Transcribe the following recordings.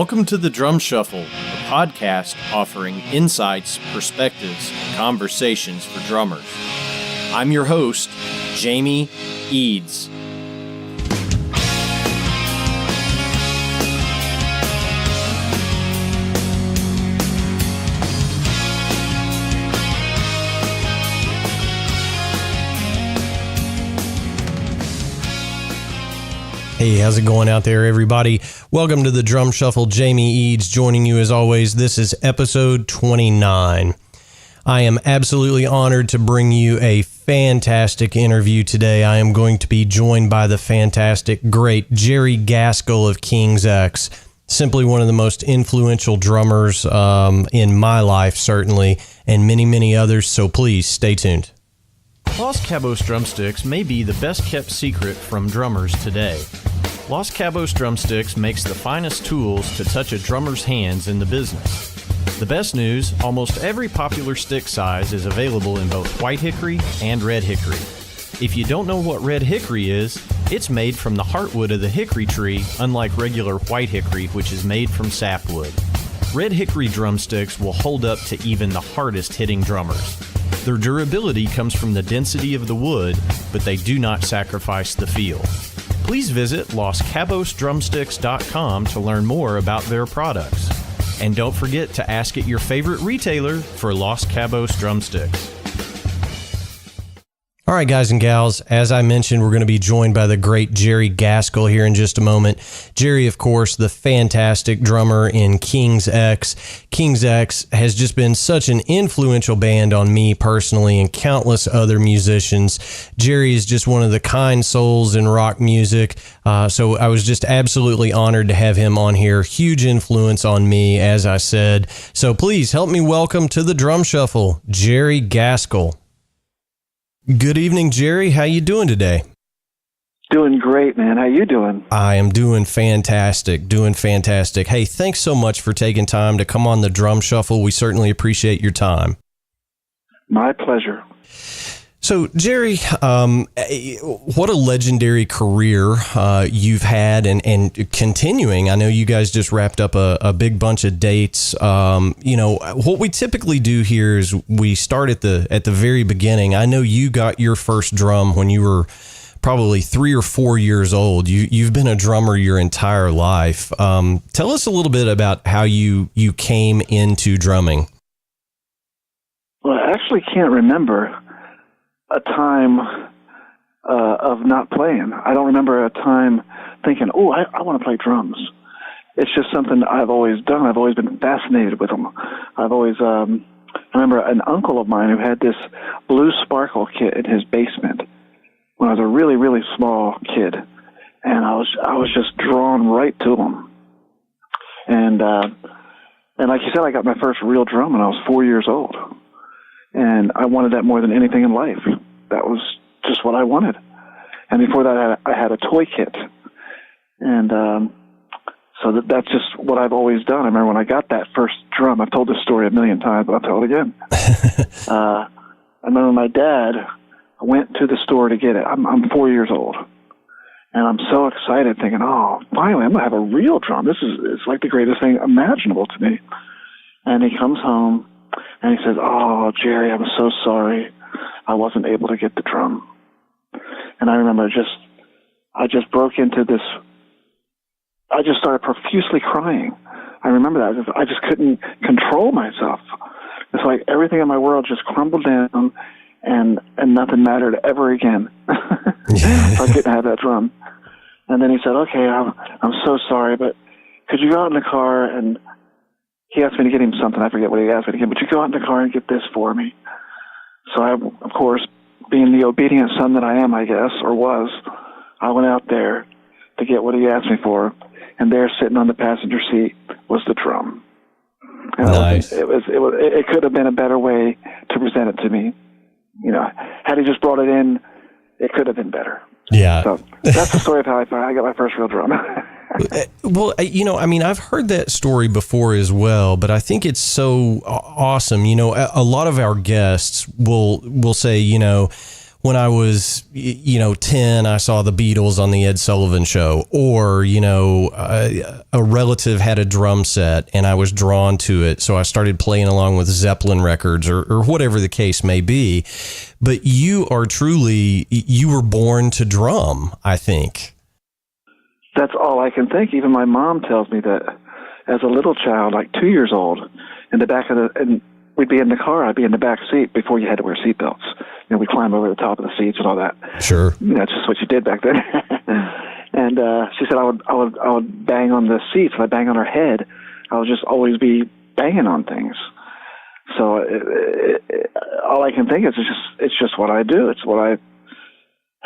Welcome to the Drum Shuffle, a podcast offering insights, perspectives, and conversations for drummers. I'm your host, Jamie Eads. Hey, how's it going out there, everybody? Welcome to the Drum Shuffle. Jamie Eads joining you as always. This is episode 29. I am absolutely honored to bring you a fantastic interview today. I am going to be joined by the fantastic, great Jerry Gaskill of King's X. Simply one of the most influential drummers in my life, certainly, and many, many others, so please stay tuned. Los Cabos drumsticks may be the best kept secret from drummers today. Los Cabos drumsticks makes the finest tools to touch a drummer's hands in the business. The best news, almost every popular stick size is available in both white hickory and red hickory. If you don't know what red hickory is, it's made from the heartwood of the hickory tree, unlike regular white hickory, which is made from sapwood. Red hickory drumsticks will hold up to even the hardest hitting drummers. Their durability comes from the density of the wood, but they do not sacrifice the feel. Please visit LosCabosDrumsticks.com to learn more about their products. And don't forget to ask at your favorite retailer for Los Cabos drumsticks. All right, guys and gals, as I mentioned, we're going to be joined by the great Jerry Gaskill here in just a moment. Jerry, of course, the fantastic drummer in King's X. King's X has just been such an influential band on me personally and countless other musicians. Jerry is just one of the kind souls in rock music, so I was just absolutely honored to have him on here. Huge influence on me, as I said. So please help me welcome to the Drum Shuffle, Jerry Gaskill. Good evening, Jerry. How you doing today? Doing great, man. How you doing? I am doing fantastic. Hey, thanks so much for taking time to come on the Drum Shuffle. We certainly appreciate your time. My pleasure. So, Jerry, what a legendary career you've had and continuing. I know you guys just wrapped up a big bunch of dates. What we typically do here is we start at the very beginning. I know you got your first drum when you were probably 3 or 4 years old. You've been a drummer your entire life. Tell us a little bit about how you came into drumming. Well, I actually can't remember a time of not playing. I don't remember a time thinking, I want to play drums. It's just something I've always done. I've always been fascinated with them. I remember an uncle of mine who had this blue sparkle kit in his basement when I was a really, really small kid. And I was just drawn right to them. And like you said, I got my first real drum when I was 4 years old. And I wanted that more than anything in life. That was just what I wanted. And before that, I had a toy kit. And so that's just what I've always done. I remember when I got that first drum, I've told this story a million times, but I'll tell it again. I remember my dad went to the store to get it. I'm 4 years old. And I'm so excited thinking, finally, I'm going to have a real drum. It's like the greatest thing imaginable to me. And he comes home. And he says, Jerry, I'm so sorry I wasn't able to get the drum. And I remember I just broke into this, I just started profusely crying. I remember that. I just couldn't control myself. It's like everything in my world just crumbled down and nothing mattered ever again. I couldn't have that drum. And then he said, okay, I'm so sorry, but could you go out in the car and he asked me to get him something. I forget what he asked me to get, but you go out in the car and get this for me. So I, of course, being the obedient son that I am, I guess, or was, I went out there to get what he asked me for. And there, sitting on the passenger seat, was the drum. And nice. It could have been a better way to present it to me. Had he just brought it in, it could have been better. Yeah. So that's the story of how I got my first real drum. Well, I've heard that story before as well, but I think it's so awesome. A lot of our guests will say, when I was, 10, I saw the Beatles on the Ed Sullivan Show, or, a relative had a drum set and I was drawn to it. So I started playing along with Zeppelin records or whatever the case may be. But you were born to drum, I think. That's all I can think. Even my mom tells me that as a little child, like 2 years old, in the back of and we'd be in the car, I'd be in the back seat before you had to wear seatbelts. We'd climb over the top of the seats and all that. Sure. That's just what you did back then. And she said I would bang on the seats. If I bang on her head, I would just always be banging on things. So all I can think is it's just what I do. It's what I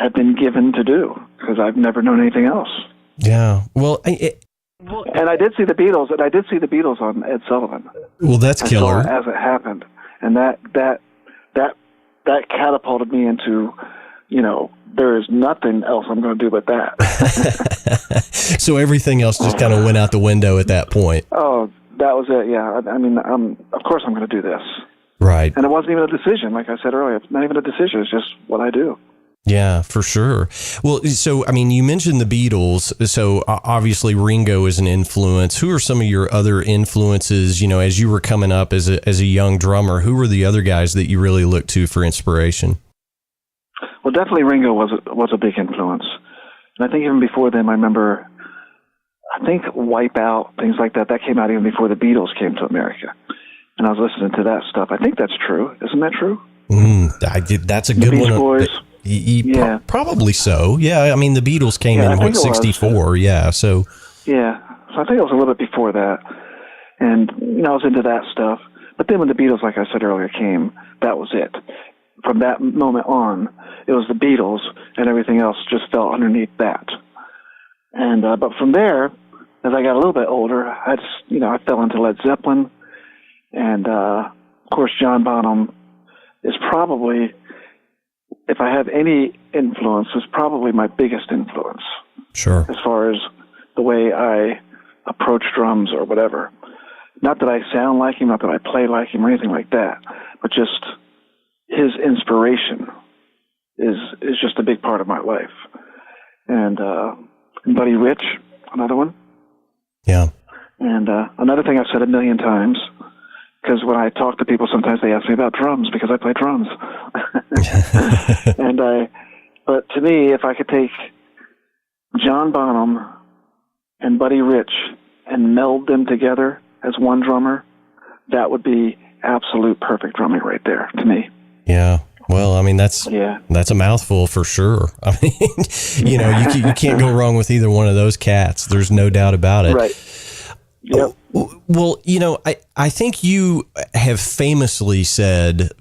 have been given to do because I've never known anything else. Yeah. Well, and I did see the Beatles, on Ed Sullivan. Well, that's killer. As it happened, and that catapulted me into, there is nothing else I'm going to do but that. So everything else just kind of went out the window at that point. Oh, that was it. Yeah, I mean, of course I'm going to do this. Right. And it wasn't even a decision, like I said earlier. It's not even a decision. It's just what I do. Yeah, for sure. Well, so, I mean, you mentioned the Beatles. So obviously Ringo is an influence. Who are some of your other influences, as you were coming up as a young drummer? Who were the other guys that you really looked to for inspiration? Well, definitely Ringo was a big influence. And I think even before them, I think Wipeout, things like that came out even before the Beatles came to America. And I was listening to that stuff. I think that's true. Isn't that true? That's a good one. The Beach Boys. Yeah. Probably so. Yeah, I mean, the Beatles came in 64. Yeah, so. Yeah, so I think it was a little bit before that. And, I was into that stuff. But then when the Beatles, like I said earlier, came, that was it. From that moment on, it was the Beatles, and everything else just fell underneath that. And but from there, as I got a little bit older, I fell into Led Zeppelin. And, of course, John Bonham is probably, if I have any influence, is probably my biggest influence. Sure. As far as the way I approach drums or whatever. Not that I sound like him, not that I play like him or anything like that, but just his inspiration is just a big part of my life. And Buddy Rich, another one. Yeah. And another thing I've said a million times, because when I talk to people, sometimes they ask me about drums because I play drums. But to me, if I could take John Bonham and Buddy Rich and meld them together as one drummer, that would be absolute perfect drumming right there to me. Yeah. Well, I mean, that's a mouthful for sure. I mean, you can't go wrong with either one of those cats. There's no doubt about it. Right. Yep. Well, I think you have famously said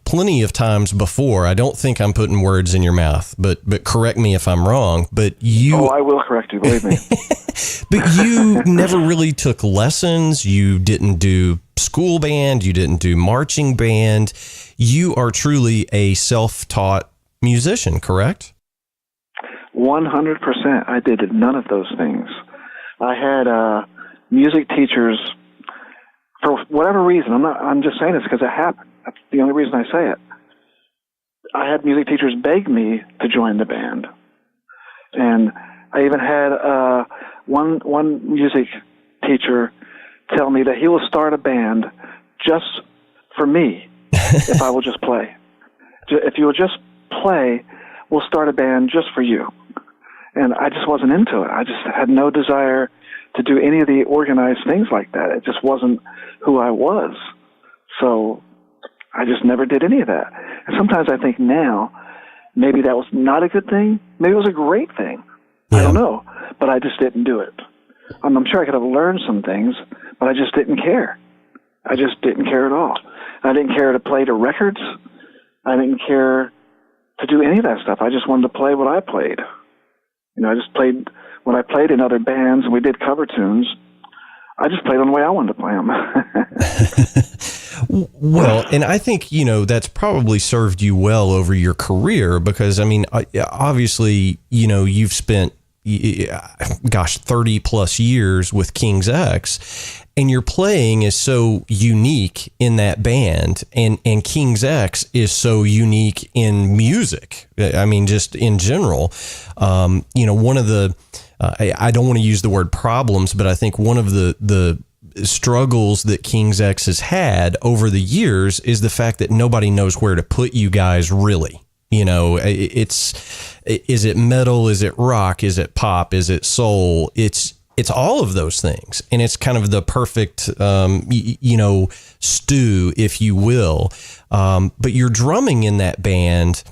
plenty of times before, I don't think I'm putting words in your mouth, but correct me if I'm wrong, but you... Oh, I will correct you, believe me. But you never really took lessons. You didn't do school band. You didn't do marching band. You are truly a self-taught musician, correct? 100%. I did none of those things. I had music teachers, for whatever reason. I'm just saying this because it happened. That's the only reason I say it. I had music teachers beg me to join the band. And I even had one music teacher tell me that he will start a band just for me if I will just play. If you will just play, we'll start a band just for you. And I just wasn't into it. I just had no desire to do any of the organized things like that. It just wasn't who I was. So I just never did any of that. And sometimes I think now, maybe that was not a good thing. Maybe it was a great thing. Yeah. I don't know. But I just didn't do it. I'm sure I could have learned some things, but I just didn't care. I just didn't care at all. I didn't care to play to records. I didn't care to do any of that stuff. I just wanted to play what I played. I just played, when I played in other bands and we did cover tunes, I just played them the way I wanted to play them. Well, and I think, that's probably served you well over your career because, I mean, obviously, you've spent, 30 plus years with King's X. And your playing is so unique in that band, and King's X is so unique in music. I mean, just in general, one of the, I don't want to use the word problems, but I think one of the struggles that King's X has had over the years is the fact that nobody knows where to put you guys really. Is it metal? Is it rock? Is it pop? Is it soul? It's all of those things. And it's kind of the perfect, stew, if you will. But your drumming in that band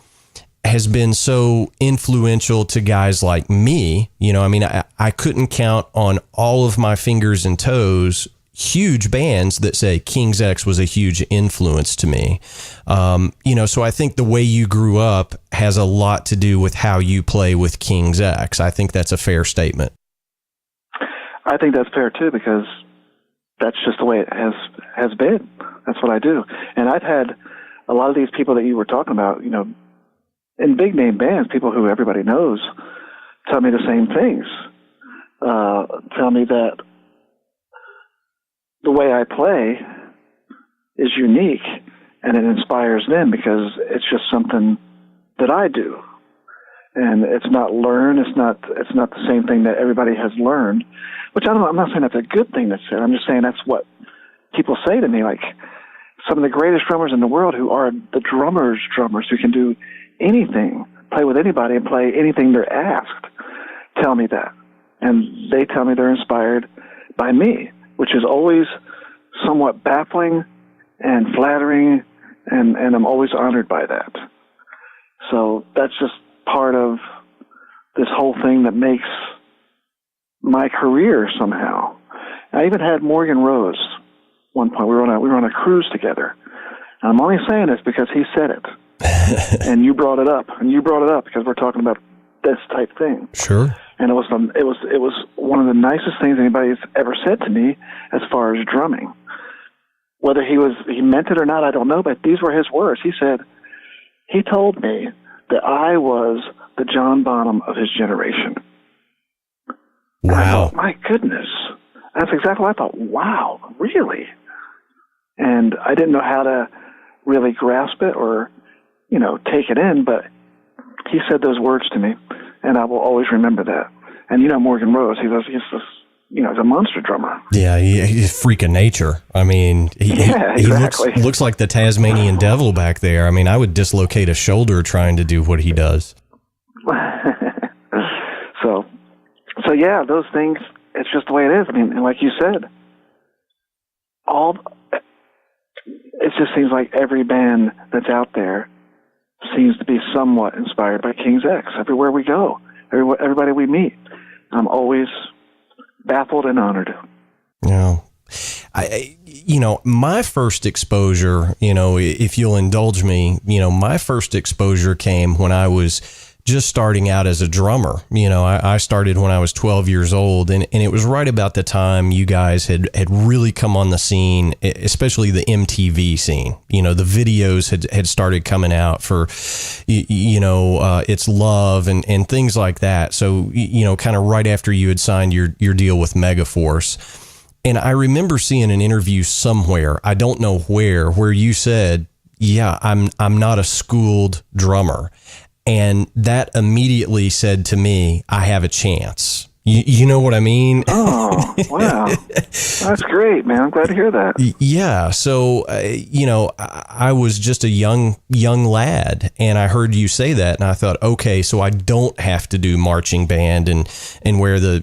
has been so influential to guys like me. I couldn't count on all of my fingers and toes huge bands that say King's X was a huge influence to me. So I think the way you grew up has a lot to do with how you play with King's X. I think that's a fair statement. I think that's fair too, because that's just the way it has been. That's what I do. And I've had a lot of these people that you were talking about, in big name bands, people who everybody knows, tell me the same things. Tell me that the way I play is unique, and it inspires them because it's just something that I do. And it's not learned. It's not the same thing that everybody has learned, which I'm not saying that's a good thing to say. I'm just saying that's what people say to me. Like, some of the greatest drummers in the world, who are the drummers who can do anything, play with anybody and play anything they're asked, tell me that. And they tell me they're inspired by me, which is always somewhat baffling and flattering, and I'm always honored by that. So that's just part of this whole thing that makes my career somehow. I even had Morgan Rose one point. We were on a cruise together. And I'm only saying this because he said it. And you brought it up. Because we're talking about this type thing. Sure. And it was one of the nicest things anybody's ever said to me as far as drumming. Whether he meant it or not, I don't know, but these were his words. He told me that I was the John Bonham of his generation. Wow. And I thought, my goodness. That's exactly what I thought. Wow, really? And I didn't know how to really grasp it or, take it in, but he said those words to me, and I will always remember that. And Morgan Rose, he's a monster drummer. Yeah, he's a freak of nature. I mean, exactly. He looks like the Tasmanian devil back there. I mean, I would dislocate a shoulder trying to do what he does. So yeah, those things, it's just the way it is. I mean, and like you said, it just seems like every band that's out there seems to be somewhat inspired by King's X. Everywhere we go, everybody we meet, I'm always baffled and honored. Yeah. My first exposure, if you'll indulge me, my first exposure came when I was just starting out as a drummer. I started when I was 12 years old, and it was right about the time you guys had really come on the scene, especially the MTV scene. The videos had started coming out for, It's Love and things like that. So, kind of right after you had signed your deal with Megaforce. And I remember seeing an interview somewhere, I don't know where you said, yeah, I'm not a schooled drummer. And that immediately said to me, I have a chance. You know what I mean? Oh, wow. That's great, man. I'm glad to hear that. Yeah. So, I was just a young lad, and I heard you say that, and I thought, okay, so I don't have to do marching band and wear the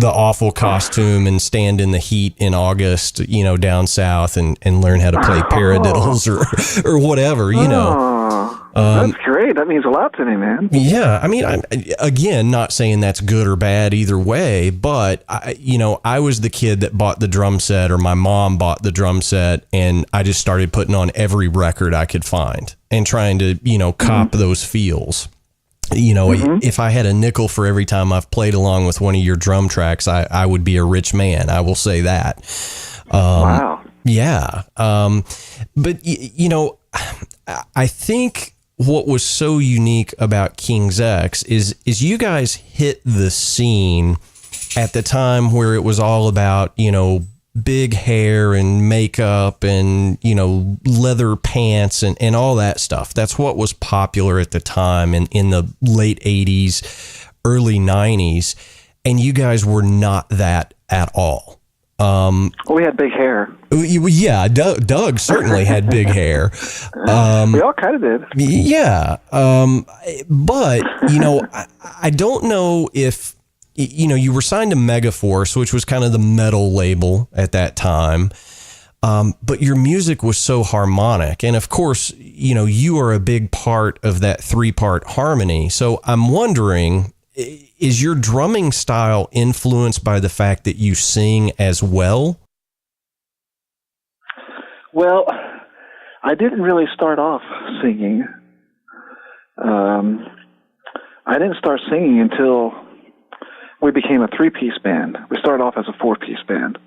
awful costume and stand in the heat in August, down south and learn how to play paradiddles or whatever, That's great. That means a lot to me, man. Yeah. I mean, I'm, again, not saying that's good or bad either way, but I was the kid that bought the drum set, or my mom bought the drum set, and I just started putting on every record I could find and trying to, cop those feels. If I had a nickel for every time I've played along with one of your drum tracks, I would be a rich man. I will say that. Wow. Yeah. But I think what was so unique about King's X is you guys hit the scene at the time where it was all about, big hair and makeup and, leather pants and all that stuff. That's what was popular at the time in the late 80s, early 90s. And you guys were not that at all. We had big hair. Yeah, Doug certainly had big hair. We all kind of did. Yeah. But, I don't know if, you were signed to Megaforce, which was kind of the metal label at that time. But your music was so harmonic. And of course, you are a big part of that 3-part harmony. So I'm wondering, is your drumming style influenced by the fact that you sing as well? Well, I didn't really start off singing. I didn't start singing until we became a 3-piece band. We started off as a 4-piece band.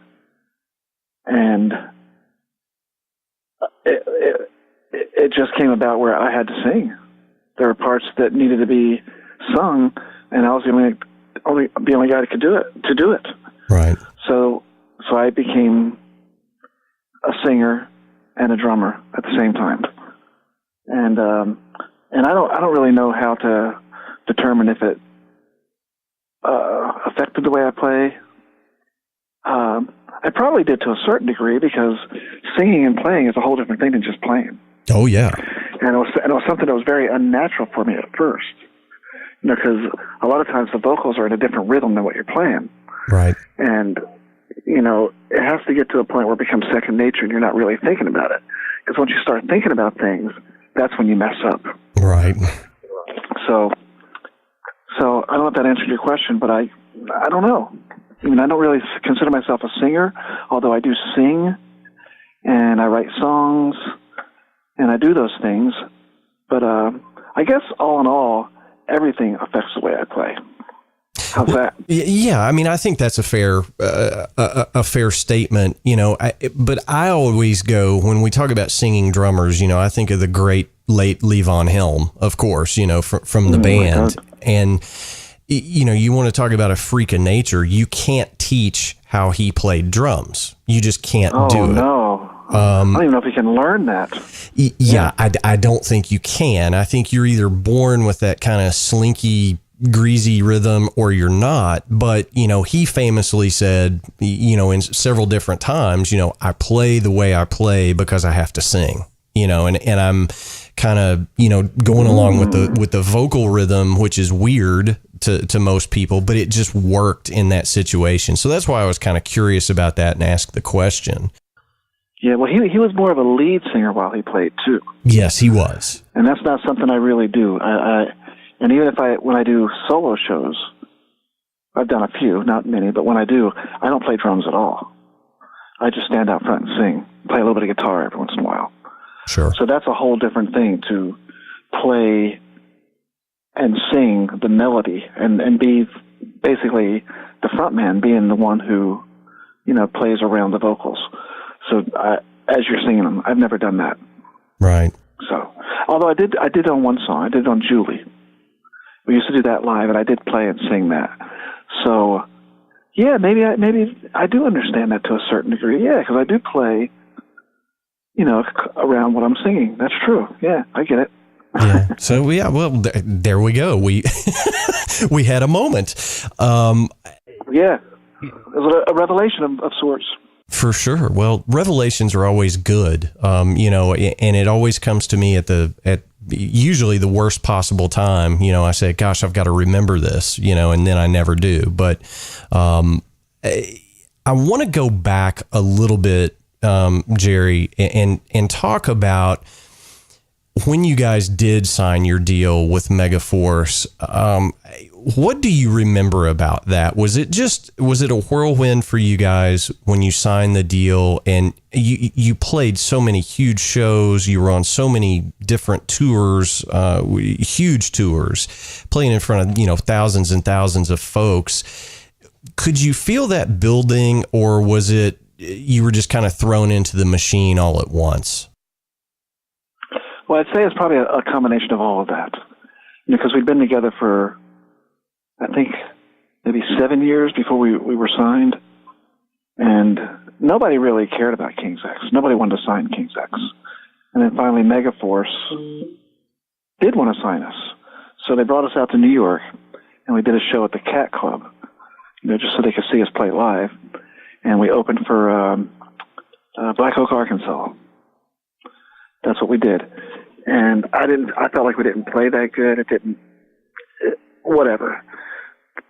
And it just came about where I had to sing. There were parts that needed to be sung, and I was the only guy that could do it. Right. So I became a singer and a drummer at the same time. And I don't really know how to determine if it affected the way I play. I probably did to a certain degree, because singing and playing is a whole different thing than just playing. Oh yeah. And it was something that was very unnatural for me at first. Because a lot of times the vocals are in a different rhythm than what you're playing. Right. And, it has to get to a point where it becomes second nature and you're not really thinking about it. Because once you start thinking about things, that's when you mess up. Right. So I don't know if that answered your question, but I don't know. I don't really consider myself a singer, although I do sing and I write songs and I do those things. But I guess all in all, everything affects the way I play. How's that? Yeah, I think that's a fair statement. But I always go, when we talk about singing drummers, I think of the great late Levon Helm, of course, from the band. And you want to talk about a freak of nature. You can't teach how he played drums. You just can't do it. No. I don't even know if you can learn that. Yeah, I don't think you can. I think you're either born with that kind of slinky, greasy rhythm or you're not. But, he famously said, in several different times, I play the way I play because I have to sing, and I'm kind of, going along with the vocal rhythm, which is weird to most people, but it just worked in that situation. So that's why I was kind of curious about that and asked the question. Yeah, well, he was more of a lead singer while he played too. Yes, he was, and that's not something I really do. And even when I do solo shows, I've done a few, not many, but when I do, I don't play drums at all. I just stand out front and sing, play a little bit of guitar every once in a while. Sure. So that's a whole different thing, to play and sing the melody and be basically the front man, being the one who plays around the vocals. So as you're singing them, I've never done that. Right. So, although I did on one song. I did on Julie. We used to do that live, and I did play and sing that. So, yeah, maybe I do understand that to a certain degree. Yeah, because I do play, around what I'm singing. That's true. Yeah, I get it. Yeah. So well, there we go. We we had a moment. Yeah, it was a revelation of sorts. For sure. Well, revelations are always good, and it always comes to me at usually the worst possible time. I say, gosh, I've got to remember this, and then I never do. But I want to go back a little bit, Jerry, and talk about when you guys did sign your deal with Megaforce. What do you remember about that? Was it a whirlwind for you guys when you signed the deal, and you played so many huge shows, you were on so many different tours, huge tours, playing in front of, thousands and thousands of folks. Could you feel that building, or was it you were just kind of thrown into the machine all at once? Well, I'd say it's probably a combination of all of that, because we'd been together for, I think, maybe 7 years before we were signed. And nobody really cared about King's X. Nobody wanted to sign King's X. And then finally Megaforce did want to sign us. So they brought us out to New York, and we did a show at the Cat Club, just so they could see us play live. And we opened for Black Oak, Arkansas. That's what we did. And I felt like we didn't play that good. Whatever.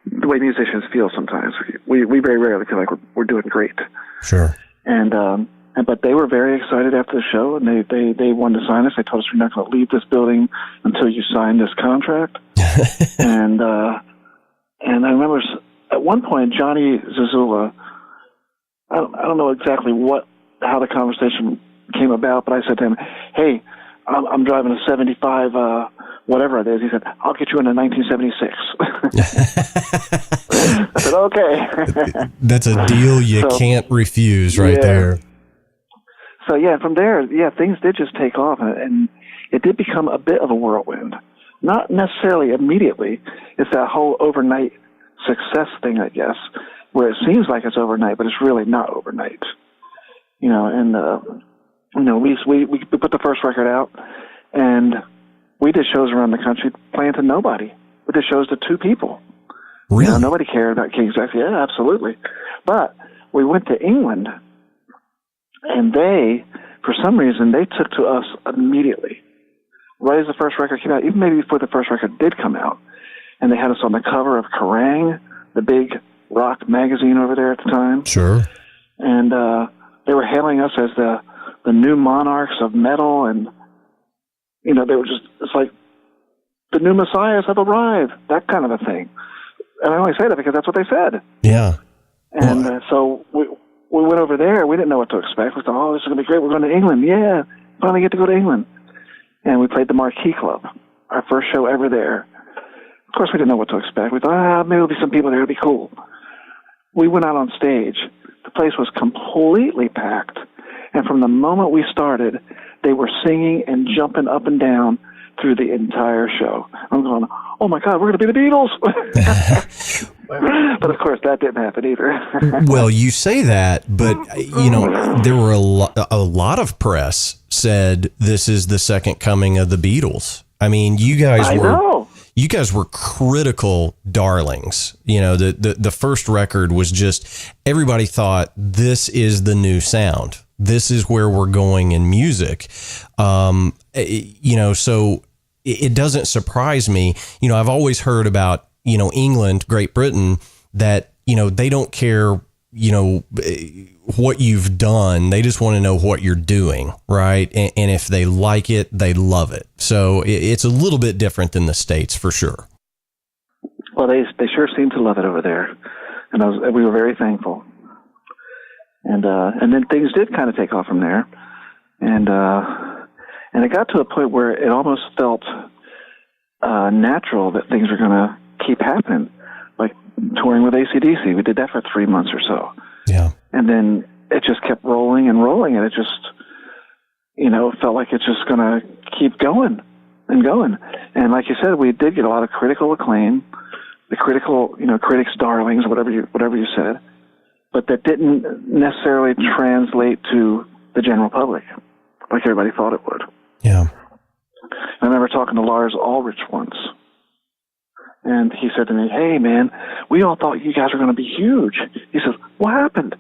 The way musicians feel sometimes. We very rarely feel like we're doing great. Sure. But they were very excited after the show, and they wanted to sign us. They told us, "We're not going to leave this building until you sign this contract." and I remember at one point Johnny Zazula, I don't know exactly how the conversation came about, but I said to him, "Hey, I'm driving a 75, whatever it is." He said, "I'll get you in a 1976." I said, "Okay." That's a deal you can't refuse right there. So, from there, things did just take off, and it did become a bit of a whirlwind. Not necessarily immediately. It's that whole overnight success thing, I guess, where it seems like it's overnight, but it's really not overnight. We put the first record out, and we did shows around the country playing to nobody. We did shows to 2 people. Really? Nobody cared about King's X. Yeah, absolutely. But we went to England, and they, for some reason, they took to us immediately. Right as the first record came out, even maybe before the first record did come out. And they had us on the cover of Kerrang, the big rock magazine over there at the time. Sure. And they were hailing us as the new monarchs of metal, and, they were just, it's like, the new messiahs have arrived, that kind of a thing. And I only say that because that's what they said. Yeah. And so we went over there. We didn't know what to expect. We thought, this is going to be great. We're going to England. Yeah, finally get to go to England. And we played the Marquee Club, our first show ever there. Of course, we didn't know what to expect. We thought, maybe there'll be some people there. It'll be cool. We went out on stage. The place was completely packed. And from the moment we started, they were singing and jumping up and down through the entire show. I'm going, oh my God, we're going to be the Beatles. But of course, that didn't happen either. Well, you say that, but there were a lot of press said this is the second coming of the Beatles. I mean, you guys were critical darlings. The first record was just, everybody thought this is the new sound. This is where we're going in music. So it doesn't surprise me. I've always heard about, England, Great Britain, that, they don't care, what you've done. They just want to know what you're doing. Right. And if they like it, they love it. So it's a little bit different than the States for sure. Well, they sure seem to love it over there. And we were very thankful. And then things did kind of take off from there. And it got to a point where it almost felt natural that things were going to keep happening, like touring with AC/DC. We did that for 3 months or so. Yeah. And then it just kept rolling, and it just, felt like it's just going to keep going and going. And like you said, we did get a lot of critical acclaim, the critics' darlings, whatever you said, but that didn't necessarily translate to the general public like everybody thought it would. Yeah. I remember talking to Lars Ulrich once, and he said to me, "Hey, man, we all thought you guys were going to be huge." He says, "What happened?"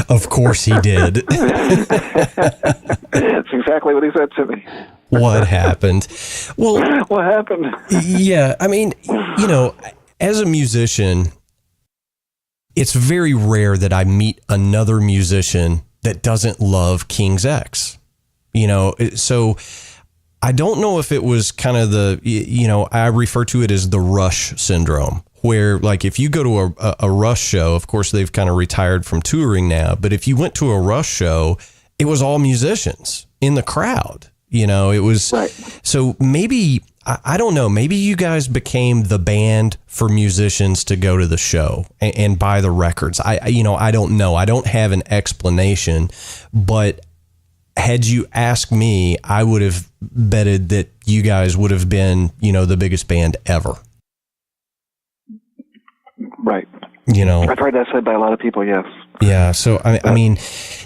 Of course he did. That's exactly what he said to me. What happened? Well, what happened? Yeah, I mean, as a musician, it's very rare that I meet another musician that doesn't love King's X. So I don't know if it was kind of I refer to it as the Rush syndrome, where like if you go to a Rush show, of course they've kind of retired from touring now, but if you went to a Rush show, it was all musicians in the crowd. It was right. So maybe, I don't know, maybe you guys became the band for musicians to go to the show and buy the records. I don't know. I don't have an explanation, but had you asked me, I would have betted that you guys would have been, the biggest band ever. Right. You know, I've heard that said by a lot of people. Yes. Yeah. So, I mean,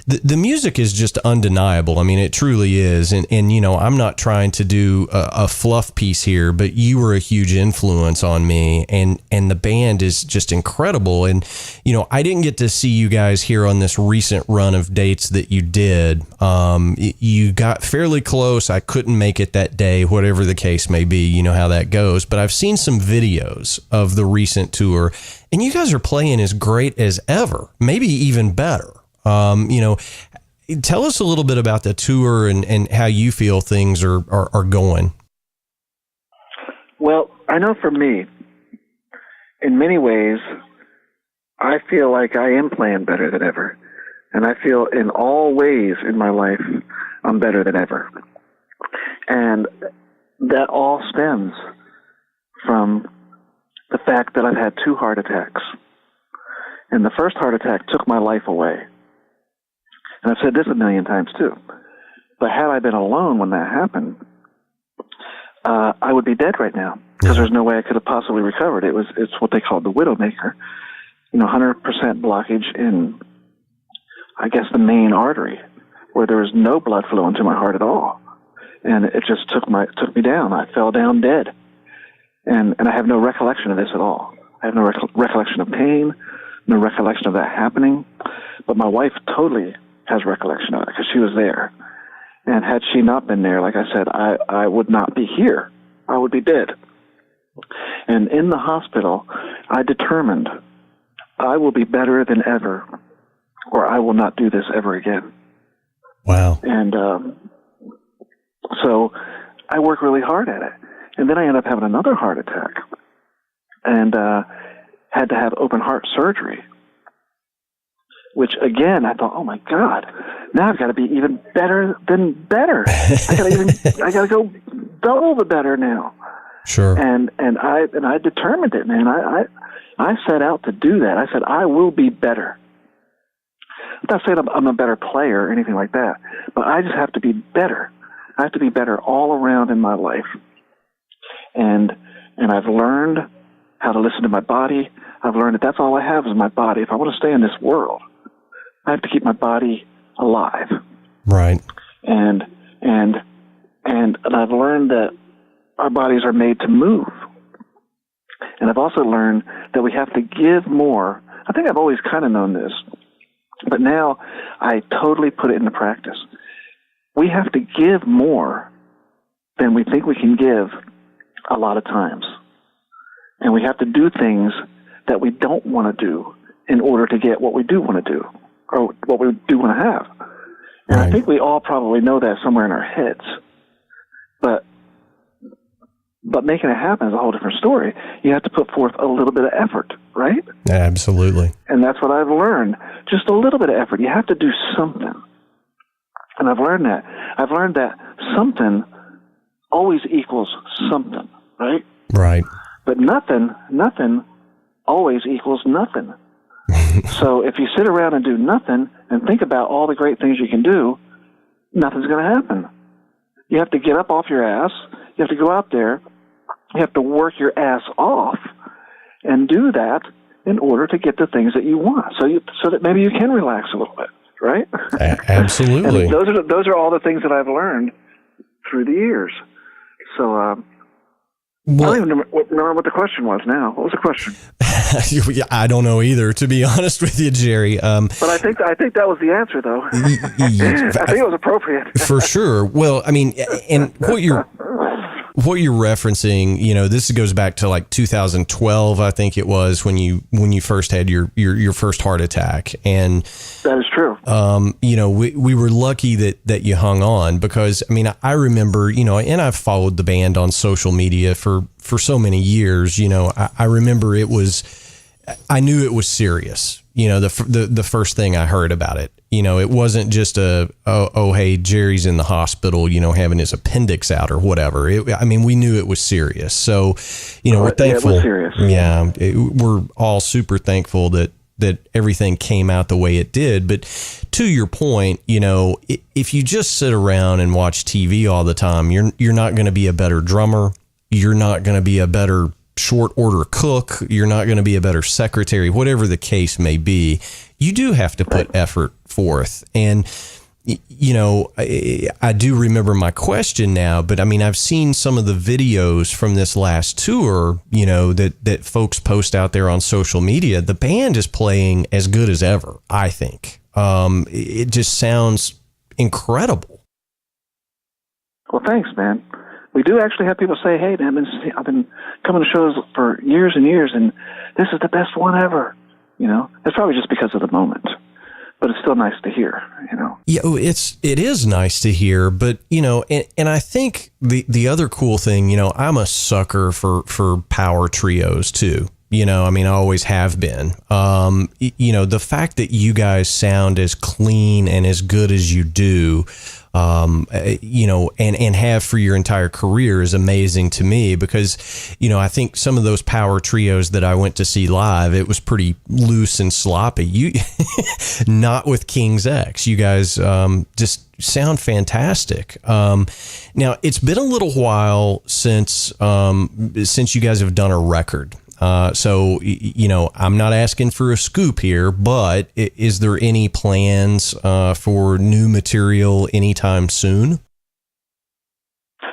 the music is just undeniable. I mean, it truly is. And you know, I'm not trying to do a fluff piece here, but you were a huge influence on me, and the band is just incredible. And, you know, I didn't get to see you guys here on this recent run of dates that you did. You got fairly close. I couldn't make it that day, whatever the case may be. You know how that goes. But I've seen some videos of the recent tour, and you guys are playing as great as ever, maybe even better. You know, tell us a little bit about the tour and how you feel things are going. Well, I know for me, in many ways, I feel like I am playing better than ever. And I feel in all ways in my life, I'm better than ever. And that all stems from the fact that I've had 2 heart attacks. And the first heart attack took my life away. And I've said this a million times too. But had I been alone when that happened, I would be dead right now, because there's no way I could have possibly recovered. It's what they call the widowmaker. You know, 100% blockage in, I guess, the main artery, where there was no blood flow into my heart at all. And it just took me down. I fell down dead. And I have no recollection of this at all. I have no recollection of pain, no recollection of that happening. But my wife totally has recollection of it, because she was there. And had she not been there, like I said, I would not be here. I would be dead. And in the hospital, I determined I will be better than ever, or I will not do this ever again. Wow. And so I work really hard at it. And then I ended up having another heart attack, and had to have open heart surgery, which, again, I thought, oh, my God, now I've got to be even better than better. I got to go double the better now. Sure. And I determined it, man. I set out to do that. I said, I will be better. I'm not saying I'm a better player or anything like that, but I just have to be better. I have to be better all around in my life. And I've learned how to listen to my body. I've learned that that's all I have is my body. If I want to stay in this world, I have to keep my body alive. Right. And I've learned that our bodies are made to move. And I've also learned that we have to give more. I think I've always kind of known this, but now I totally put it into practice. We have to give more than we think we can give a lot of times. And we have to do things that we don't want to do in order to get what we do want to do, or what we do want to have. And right. I think we all probably know that somewhere in our heads. But making it happen is a whole different story. You have to put forth a little bit of effort, right? Absolutely. And that's what I've learned. Just a little bit of effort. You have to do something. And I've learned that. I've learned that something always equals something, right? Right. But nothing always equals nothing. So if you sit around and do nothing and think about all the great things you can do, nothing's going to happen. You have to get up off your ass. You have to go out there. You have to work your ass off and do that in order to get the things that you want. So that maybe you can relax a little bit, right? Absolutely. And those are all the things that I've learned through the years. So I don't even remember what the question was now. What was the question? I don't know either, to be honest with you, Jerry. But I think that was the answer, though. I think it was appropriate. For sure. Well, I mean, and what you're referencing, you know, this goes back to like 2012, I think it was, when you first had your first heart attack. And that is true. You know, we were lucky that you hung on, because I mean, I remember, you know, and I've followed the band on social media for so many years. You know, I remember I knew it was serious. You know, the first thing I heard about it, you know, it wasn't just oh, hey, Jerry's in the hospital, you know, having his appendix out or whatever. I mean, we knew it was serious. So, you know, we're thankful. Yeah, it was serious. Yeah, we're all super thankful that everything came out the way it did. But to your point, you know, if you just sit around and watch TV all the time, you're not going to be a better drummer. You're not going to be a better short order cook. You're not going to be a better secretary, whatever the case may be. You do have to put effort forth. And, you know, I do remember my question now, but I mean, I've seen some of the videos from this last tour, you know, that folks post out there on social media. The band is playing as good as ever, I think. It just sounds incredible. Well, thanks, man. We do actually have people say, hey, man, I've been coming to shows for years and years, and this is the best one ever. You know, it's probably just because of the moment, but it's still nice to hear, you know. Yeah, it is nice to hear, but, you know, and I think the other cool thing, you know, I'm a sucker for power trios too. You know, I mean, I always have been. You know, the fact that you guys sound as clean and as good as you do, you know, and have for your entire career is amazing to me because, you know, I think some of those power trios that I went to see live, it was pretty loose and sloppy. You, not with King's X. You guys just sound fantastic. Now, it's been a little while since you guys have done a record. So, you know, I'm not asking for a scoop here, but is there any plans for new material anytime soon?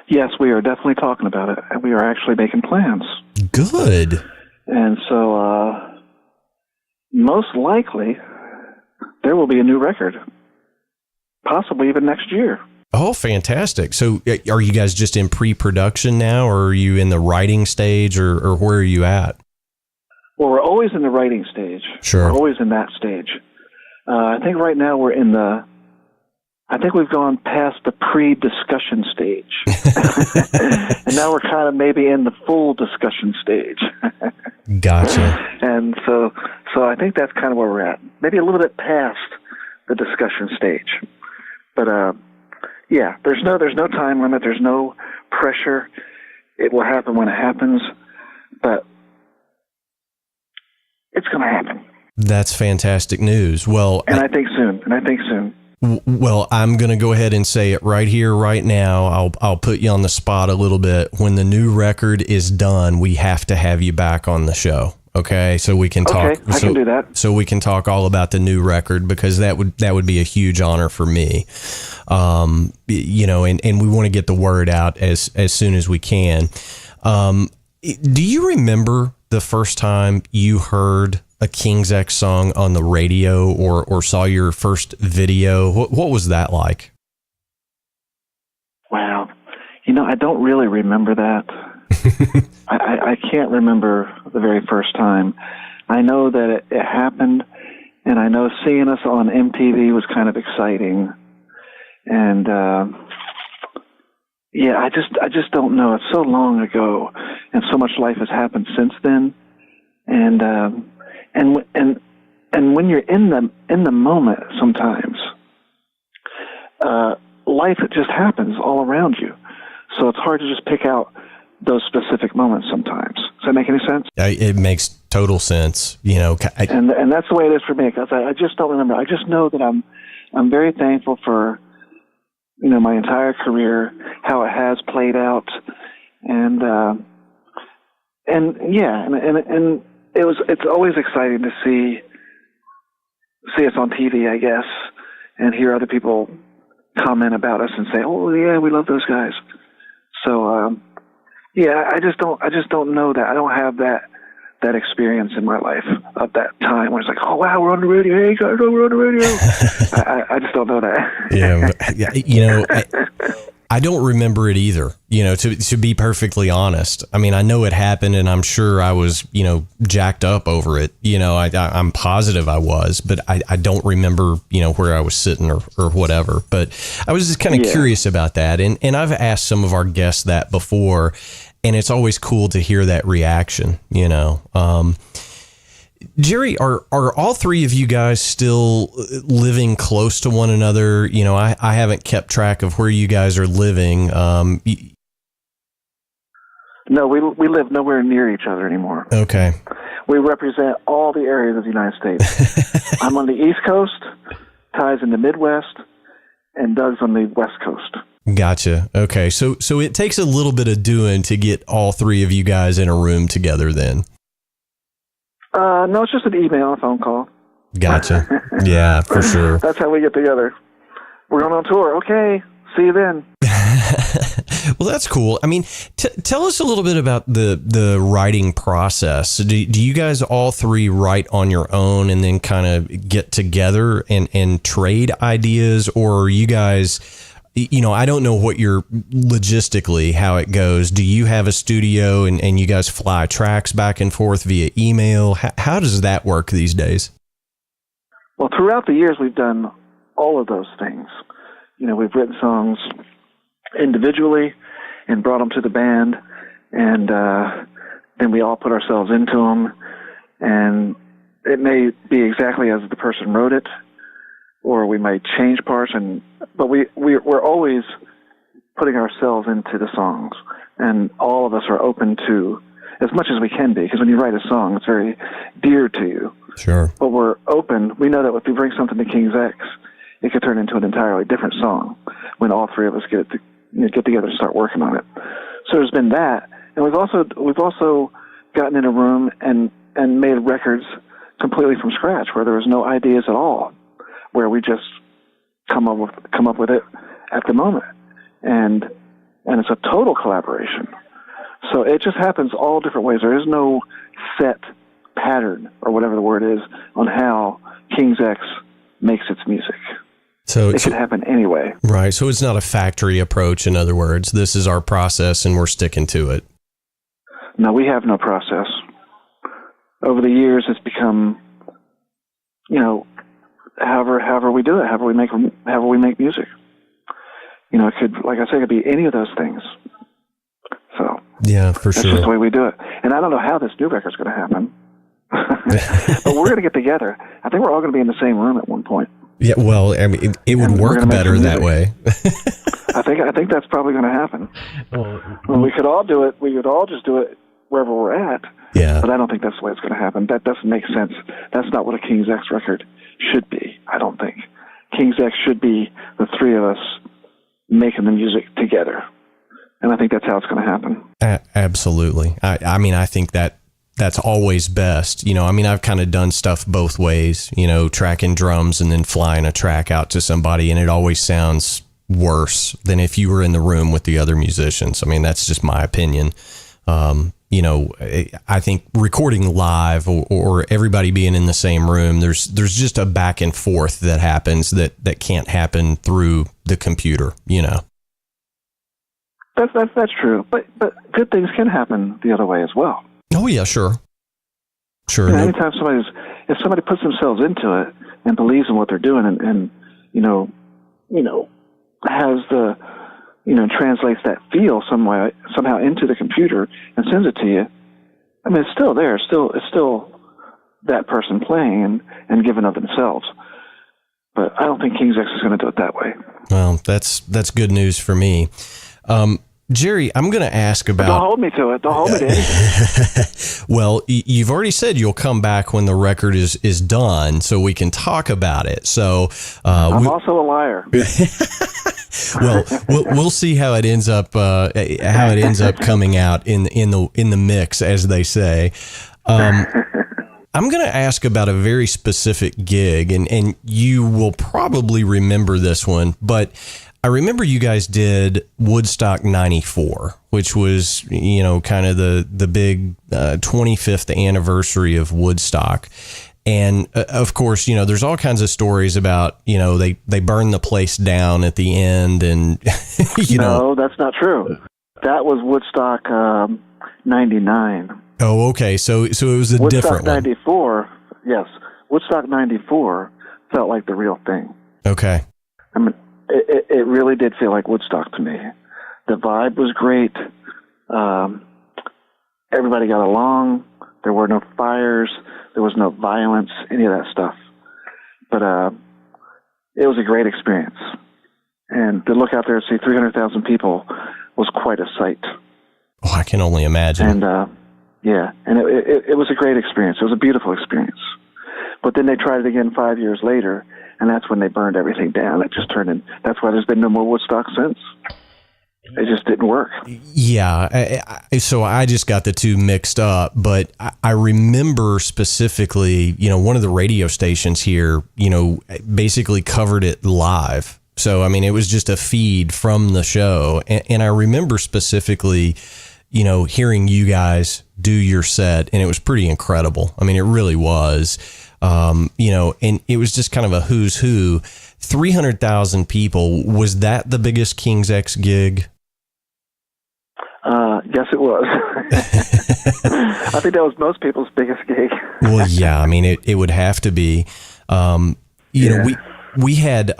Yes, we are definitely talking about it, and we are actually making plans. Good. And so, most likely, there will be a new record, possibly even next year. Oh, fantastic. So are you guys just in pre-production now, or are you in the writing stage, or where are you at? Well, we're always in the writing stage. Sure. We're always in that stage. I think right now I think we've gone past the pre-discussion stage. And now we're kind of maybe in the full discussion stage. Gotcha. And so I think that's kind of where we're at. Maybe a little bit past the discussion stage. But, yeah, there's no time limit. There's no pressure. It will happen when it happens, but it's going to happen. That's fantastic news. Well, I think soon. Well, I'm going to go ahead and say it right here, right now. I'll put you on the spot a little bit. When the new record is done, we have to have you back on the show. Okay, so we can talk. Okay, I can do that. So we can talk all about the new record, because that would be a huge honor for me. You know, and we want to get the word out as soon as we can. Do you remember the first time you heard a King's X song on the radio, or saw your first video? What was that like? Wow, you know, I don't really remember that. I can't remember the very first time. I know that it happened, and I know seeing us on MTV was kind of exciting. And yeah, I just don't know. It's so long ago, and so much life has happened since then. And when you're in the moment, sometimes life just happens all around you. So it's hard to just pick out those specific moments sometimes. Does that make any sense? It makes total sense. You know, and that's the way it is for me, because I just don't remember. I just know that I'm very thankful for, you know, my entire career, how it has played out, and yeah, and it's always exciting to see us on TV, I guess, and hear other people comment about us and say, "Oh yeah, we love those guys." So yeah, I just don't know that. I don't have that experience in my life of that time where it's like, oh wow, we're on the radio. Hey guys, we're on the radio. I just don't know that. Yeah, you know, I don't remember it either. You know, to be perfectly honest. I mean, I know it happened, and I'm sure I was, you know, jacked up over it. You know, I'm positive I was, but I don't remember, you know, where I was sitting or whatever. But I was just kind of curious about that, and I've asked some of our guests that before, and it's always cool to hear that reaction. You know. Jerry, are all three of you guys still living close to one another? You know, I haven't kept track of where you guys are living. No, we live nowhere near each other anymore. Okay. We represent all the areas of the United States. I'm on the East Coast, Ty's in the Midwest, and Doug's on the West Coast. Gotcha. Okay. So it takes a little bit of doing to get all three of you guys in a room together then. No, it's just an email, a phone call. Gotcha. Yeah, for sure. That's how we get together. We're going on tour. Okay. See you then. Well, that's cool. I mean, tell us a little bit about the writing process. Do you guys all three write on your own and then kind of get together and trade ideas, or are you guys, I don't know what you're logistically, how it goes. Do you have a studio and you guys fly tracks back and forth via email? How does that work these days? Well, throughout the years, we've done all of those things. We've written songs individually and brought them to the band, and then we all put ourselves into them, and it may be exactly as the person wrote it, or we might change parts, but we're always putting ourselves into the songs, and all of us are open to as much as we can be, because when you write a song, it's very dear to you. Sure. But we're open. We know that if we bring something to King's X, it could turn into an entirely different song when all three of us get together and start working on it. So there's been that, and we've also gotten in a room and made records completely from scratch, where there was no ideas at all, where we just come up with it at the moment, and it's a total collaboration. So it just happens all different ways. There is no set pattern, or whatever the word is, on how King's X makes its music. So it can happen anyway. Right. So it's not a factory approach. In other words, this is our process and we're sticking to it. No, we have no process. Over the years, it's become, however we do it, however we make music. It could, like I said, it could be any of those things. So yeah, for that's sure. just the way we do it. And I don't know how this new record's going to happen, but we're going to get together. I think we're all going to be in the same room at one point. Yeah, well, I mean, it would work better that way. I think that's probably going to happen. Well, we could all do it. We could all just do it wherever we're at. Yeah. But I don't think that's the way it's going to happen. That doesn't make sense. That's not what a King's X record should be, I don't think. King's X should be the three of us making the music together. And I think that's how it's going to happen. Absolutely. I mean, I think that's always best. I've kind of done stuff both ways, tracking drums and then flying a track out to somebody, and it always sounds worse than if you were in the room with the other musicians. I mean, that's just my opinion. I think recording live or everybody being in the same room, there's just a back and forth that happens that can't happen through the computer, That's true. But good things can happen the other way as well. Oh yeah, sure. Anytime if somebody puts themselves into it and believes in what they're doing and has the, translates that feel somehow into the computer and sends it to you, I mean, it's still there. It's still that person playing and giving of themselves. But I don't think King's X is going to do it that way. Well, that's good news for me. Jerry, I'm going to ask about... Don't hold me to it. Don't hold me to anything. Well, you've already said you'll come back when the record is done so we can talk about it. So I'm also a liar. Well, we'll see how it ends up coming out in the mix, as they say. I'm going to ask about a very specific gig, and you will probably remember this one, but I remember you guys did Woodstock 94, which was, kind of the big 25th anniversary of Woodstock. And of course, there's all kinds of stories about, they burned the place down at the end and, No, that's not true. That was Woodstock 99. Oh, okay. So it was a Woodstock different one. 94, yes. Woodstock 94 felt like the real thing. Okay. I mean, it really did feel like Woodstock to me. The vibe was great. Everybody got along. There were no fires. There was no violence, any of that stuff. But it was a great experience. And to look out there and see 300,000 people was quite a sight. Oh, I can only imagine. And and it was a great experience. It was a beautiful experience. But then they tried it again 5 years later, And that's when they burned everything down. It just turned in. That's why there's been no more Woodstock since. It just didn't work. Yeah. So I just got the two mixed up, but I remember specifically, one of the radio stations here, basically covered it live. So, I mean, it was just a feed from the show. And I remember specifically, hearing you guys do your set, and it was pretty incredible. I mean, it really was, and it was just kind of a who's who. 300,000 people. Was that the biggest King's X gig? Yes, it was. I think that was most people's biggest gig. Well, yeah, I mean, it would have to be. We had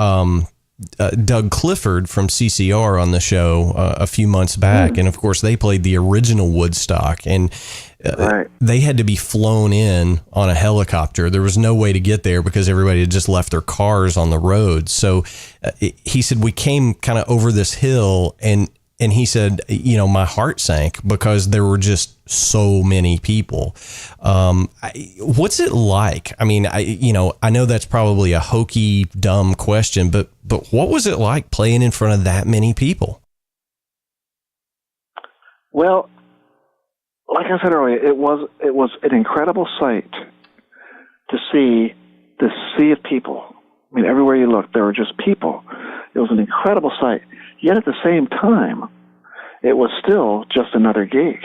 Doug Clifford from CCR on the show a few months back, and of course they played the original Woodstock, and right. They had to be flown in on a helicopter. There was no way to get there because everybody had just left their cars on the road. So he said, we came kind of over this hill, and he said, my heart sank because there were just so many people. What's it like? I mean, I know that's probably a hokey, dumb question, but what was it like playing in front of that many people? Well, like I said earlier, it was an incredible sight to see this sea of people. I mean, everywhere you looked, there were just people. It was an incredible sight. Yet at the same time, it was still just another gig.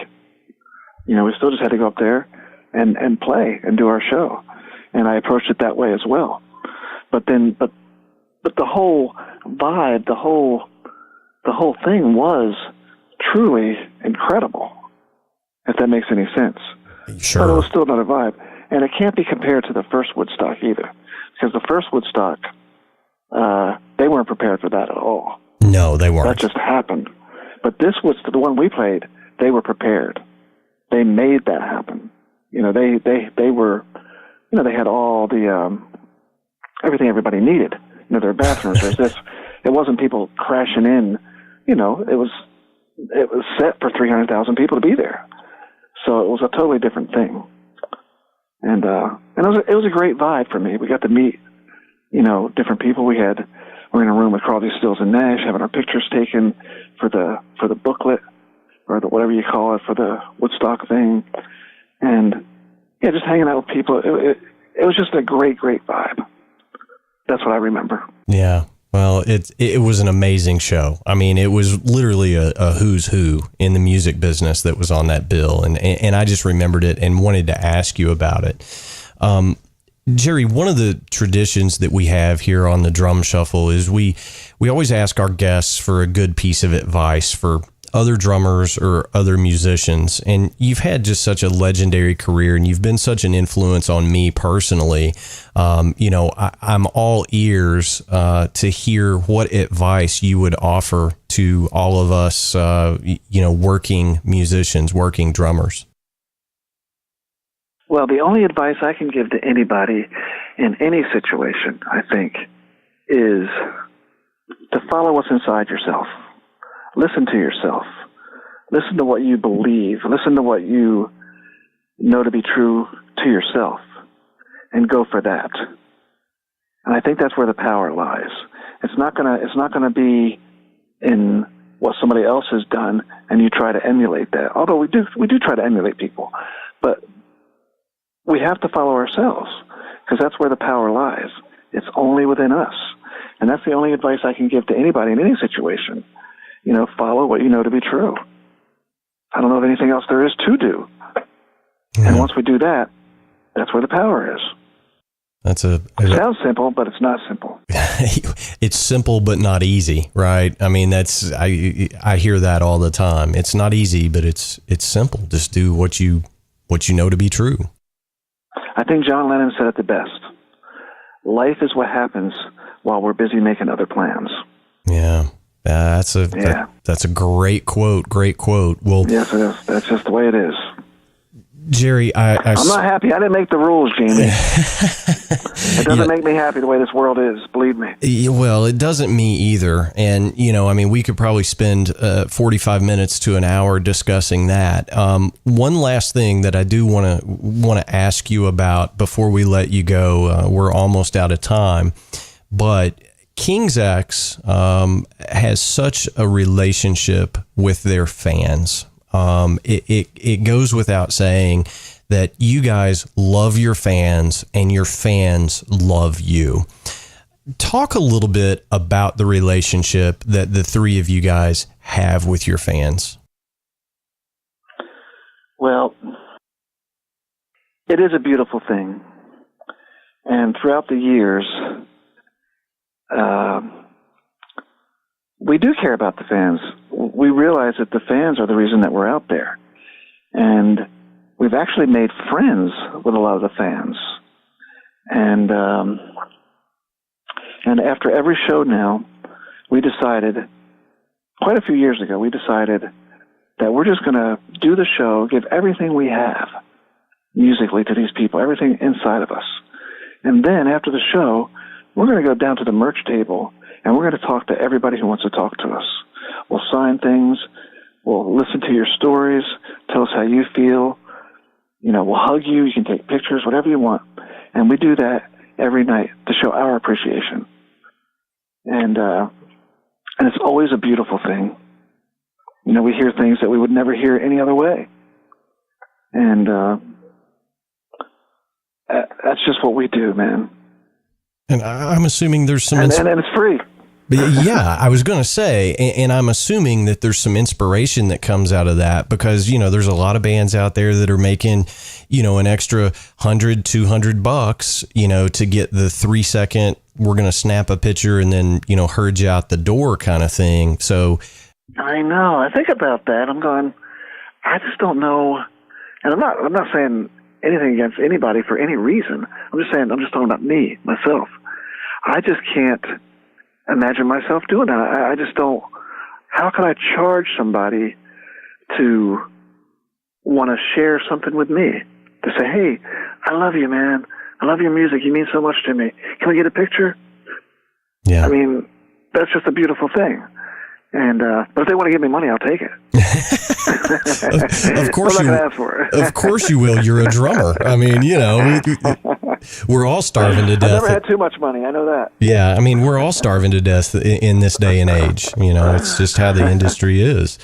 We still just had to go up there and play and do our show. And I approached it that way as well. But the whole vibe, the whole thing was truly incredible, if that makes any sense. Sure. But it was still another vibe. And it can't be compared to the first Woodstock either. Because the first Woodstock, they weren't prepared for that at all. No, they weren't. That just happened. But this was the one we played. They were prepared. They made that happen. They were, they had all the everything everybody needed. There were bathrooms. There's this. It wasn't people crashing in. It was set for 300,000 people to be there. So it was a totally different thing. And it was a great vibe for me. We got to meet, different people. We're in a room with Crosby, Stills and Nash, having our pictures taken for the booklet, or whatever you call it, for the Woodstock thing. And yeah, just hanging out with people. It was just a great vibe. That's what I remember. Yeah. Well, it was an amazing show. I mean, it was literally a who's who in the music business that was on that bill. And I just remembered it and wanted to ask you about it. Jerry, one of the traditions that we have here on the Drum Shuffle is we always ask our guests for a good piece of advice for other drummers or other musicians. And you've had just such a legendary career, and you've been such an influence on me personally. I'm all ears to hear what advice you would offer to all of us, working musicians, working drummers. Well, the only advice I can give to anybody in any situation, I think, is to follow what's inside yourself. Listen to yourself. Listen to what you believe. Listen to what you know to be true to yourself, and go for that. And I think that's where the power lies. It's not gonna be in what somebody else has done, and you try to emulate that. Although we do try to emulate people, but we have to follow ourselves, because that's where the power lies. It's only within us. And that's the only advice I can give to anybody in any situation. Follow what you know to be true. I don't know of anything else there is to do. Yeah. And once we do that, that's where the power is. It sounds simple, but it's not simple. It's simple, but not easy, right? I mean, I hear that all the time. It's not easy, but it's simple. Just do what you know to be true. I think John Lennon said it the best. Life is what happens while we're busy making other plans. Yeah. That's a great quote. Great quote. Well, yes, it is. That's just the way it is. Jerry, I'm not happy. I didn't make the rules, Jamie. It doesn't make me happy the way this world is, believe me. Well, it doesn't me either. And, we could probably spend 45 minutes to an hour discussing that. One last thing that I do want to ask you about before we let you go, we're almost out of time. but King's X has such a relationship with their fans. It goes without saying that you guys love your fans and your fans love you. Talk a little bit about the relationship that the three of you guys have with your fans. Well, it is a beautiful thing. And throughout the years, we do care about the fans. We realize that the fans are the reason that we're out there. And we've actually made friends with a lot of the fans. And after every show now, we decided, quite a few years ago, we decided that we're just going to do the show, give everything we have musically to these people, everything inside of us. And then after the show, we're going to go down to the merch table and we're going to talk to everybody who wants to talk to us. We'll sign things. We'll listen to your stories. Tell us how you feel. You know, we'll hug you. You can take pictures, whatever you want. And we do that every night to show our appreciation. And it's always a beautiful thing. You know, we hear things that we would never hear any other way. And that's just what we do, man. And I'm assuming there's some... And it's free. Yeah, I was going to say, and I'm assuming that there's some inspiration that comes out of that because, you know, there's a lot of bands out there that are making, you know, an extra $100, $200, you know, to get the 3-second, we're going to snap a picture and then, you know, herd you out the door kind of thing. So... I know. I think about that. I'm going, I just don't know. And I'm not saying anything against anybody for any reason. I'm just talking about me, myself. I just can't imagine myself doing that. I just don't. How can I charge somebody to want to share something with me? To say, hey, I love you, man. I love your music. You mean so much to me. Can we get a picture? Yeah. I mean, that's just a beautiful thing. And but if they want to give me money, I'll take it. Of course, I'm not going to ask for it. Of course you will. You're a drummer. I mean, you know, we're all starving to death. I've never had too much money. I know that. Yeah, I mean, we're all starving to death in this day and age. You know, it's just how the industry is.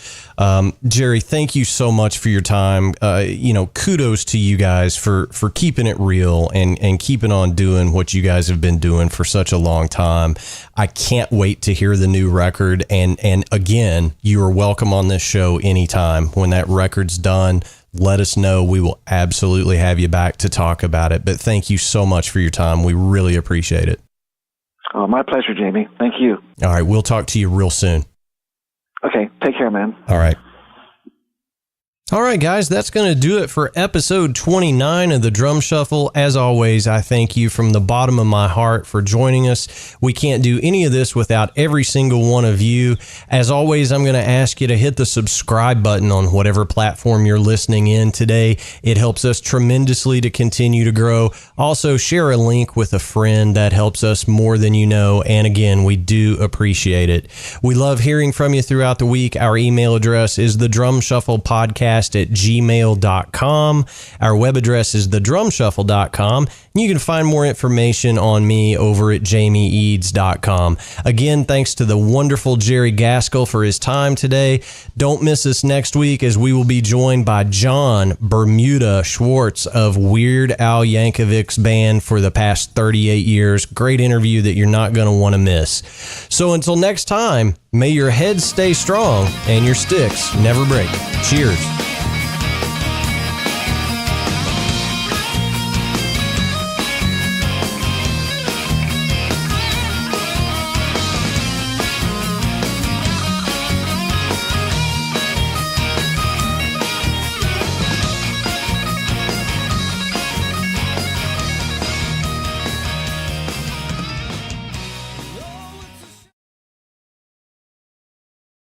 Jerry, thank you so much for your time. You know, kudos to you guys for keeping it real and keeping on doing what you guys have been doing for such a long time. I can't wait to hear the new record. And again, you are welcome on this show anytime. When that record's done, let us know. We will absolutely have you back to talk about it. But thank you so much for your time. We really appreciate it. Oh, my pleasure, Jamie. Thank you. All right. We'll talk to you real soon. Okay. Take care, man. All right. All right, guys, that's going to do it for episode 29 of the Drum Shuffle. As always, I thank you from the bottom of my heart for joining us. We can't do any of this without every single one of you. As always, I'm going to ask you to hit the subscribe button on whatever platform you're listening in today. It helps us tremendously to continue to grow. Also, share a link with a friend. That helps us more than you know. And again, we do appreciate it. We love hearing from you throughout the week. Our email address is thedrumshufflepodcast@gmail.com. Our web address is thedrumshuffle.com. You can find more information on me over at jamieeads.com. Again, thanks to the wonderful Jerry Gaskill for his time today. Don't miss us next week as we will be joined by John Bermuda Schwartz of Weird Al Yankovic's band for the past 38 years. Great interview that you're not going to want to miss. So until next time, may your heads stay strong and your sticks never break. Cheers.